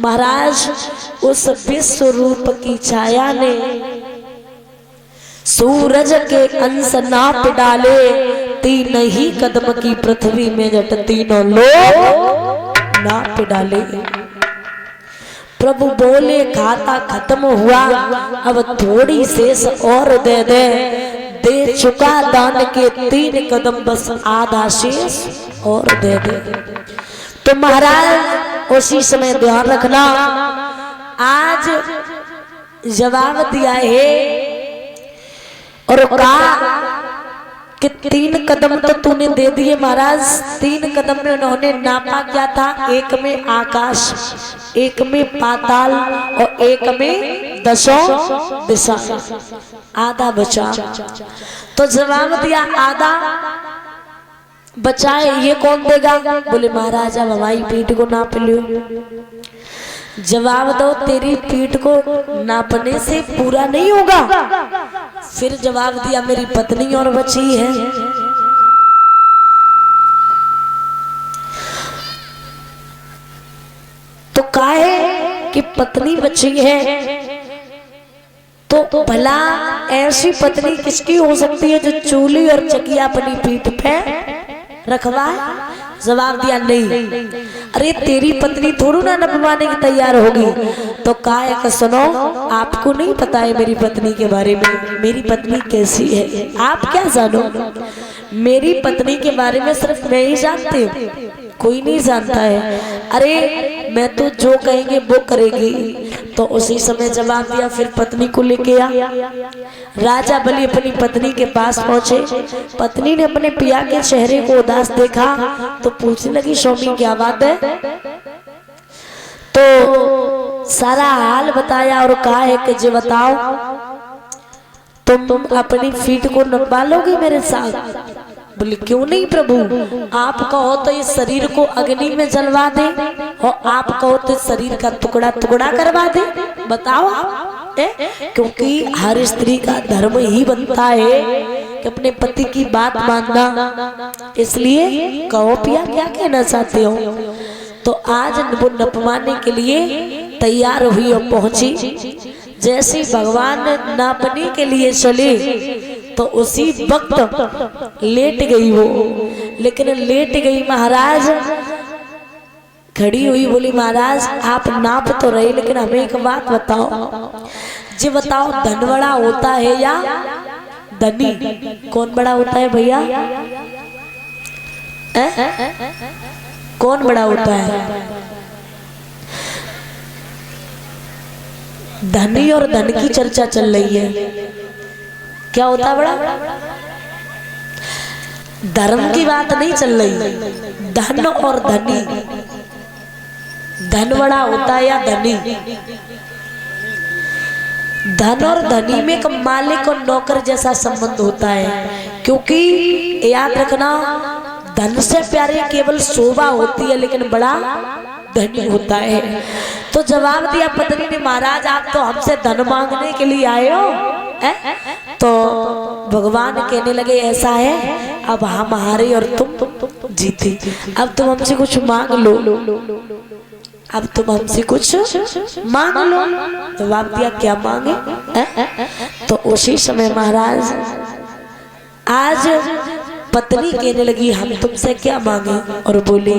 महाराज उस विश्व रूप की छाया ने सूरज के अंश नाप डाले, 3 ही कदम की पृथ्वी में जट तीनों लोग नाप डाले। प्रभु बोले खाता खत्म हुआ, अब थोड़ी शेष और दे चुका दान के 3 कदम, बस आधा शेष और दे। तो महाराज उसी समय ध्यान रखना, आज जवाब दिया है और कहा कि 3 कदम तो तूने दे दिए महाराज। 3 कदम में उन्होंने नापा क्या था, एक में आकाश, एक में पाताल और एक में 10 दिशा, आधा बचा। तो जवाब दिया आधा बचाए, ये कौन देगा? बोले महाराज अब हमारी पीठ को नाप लियो। जवाब दो, तेरी पीठ को नापने से पूरा नहीं होगा। फिर जवाब दिया मेरी पत्नी और बची है। तो काहे कि पत्नी बची है, तो भला ऐसी पत्नी किसकी हो सकती है जो चूल्ही और चकिया अपनी पीठ पे रखवाए? जवाब दिया नहीं। अरे तेरी पत्नी थोड़ी ना नपवाने की तैयार होगी। तो कहा सुनो, आपको नहीं पता है मेरी पत्नी के बारे में, मेरी पत्नी कैसी है आप क्या जानो? मेरी पत्नी के बारे में सिर्फ मैं ही जानती हूँ, कोई नहीं जानता है। अरे मैं तो जो कहेंगे वो करेगी। तो उसी समय जवाब दिया, फिर पत्नी को लेके आ। राजा बलि अपनी पत्नी के पास पहुंचे। पत्नी ने अपने पिया के चेहरे को उदास देखा तो पूछने लगी, स्वामी क्या बात है? तो सारा हाल बताया और कहा है कि जी बताओ, तुम अपनी पीठ को नपवा लोगे मेरे साथ? बोले क्यों नहीं प्रभु, आप कहो तो इस शरीर को अग्नि में जलवा दे और आप कहो तो शरीर का टुकड़ा टुकड़ा करवा दे, बताओ आप। क्योंकि हर स्त्री का धर्म ही बनता है कि अपने पति की बात मानना। इसलिए कहो पिया क्या कहना चाहते हो? तो आज वो नपवाने के लिए तैयार हुई और पहुंची। जैसे भगवान नापने के लिए चले तो उसी वक्त लेट गई वो। लेकिन लेट गई महाराज, खड़ी हुई बोली महाराज आप नाप तो रहे, लेकिन हमें एक बात बताओ जी, बताओ धन बड़ा होता है या धनी? कौन बड़ा होता है भैया? कौन बड़ा होता है? धनी और धन की चर्चा चल रही है। क्या होता है बड़ा? धर्म की बात नहीं चल रही, धन और धनी। धन बड़ा होता है या धनी? धन और धनी में एक मालिक और नौकर जैसा संबंध होता है। क्योंकि याद रखना, धन से प्यारे केवल शोभा होती है, लेकिन बड़ा धनी होता है। तो जवाब दिया पत्नी ने, महाराज आप तो हमसे धन मांगने के लिए आए हो। तो भगवान कहने लगे ऐसा है, अब हम हारे और तुम जीते, अब तुम हमसे कुछ मांग लो, अब तुम हमसे कुछ मांग लो। जवाब दिया क्या मांगे? तो उसी समय महाराज आज पत्नी कहने लगी हम तुमसे क्या मांगे? और बोले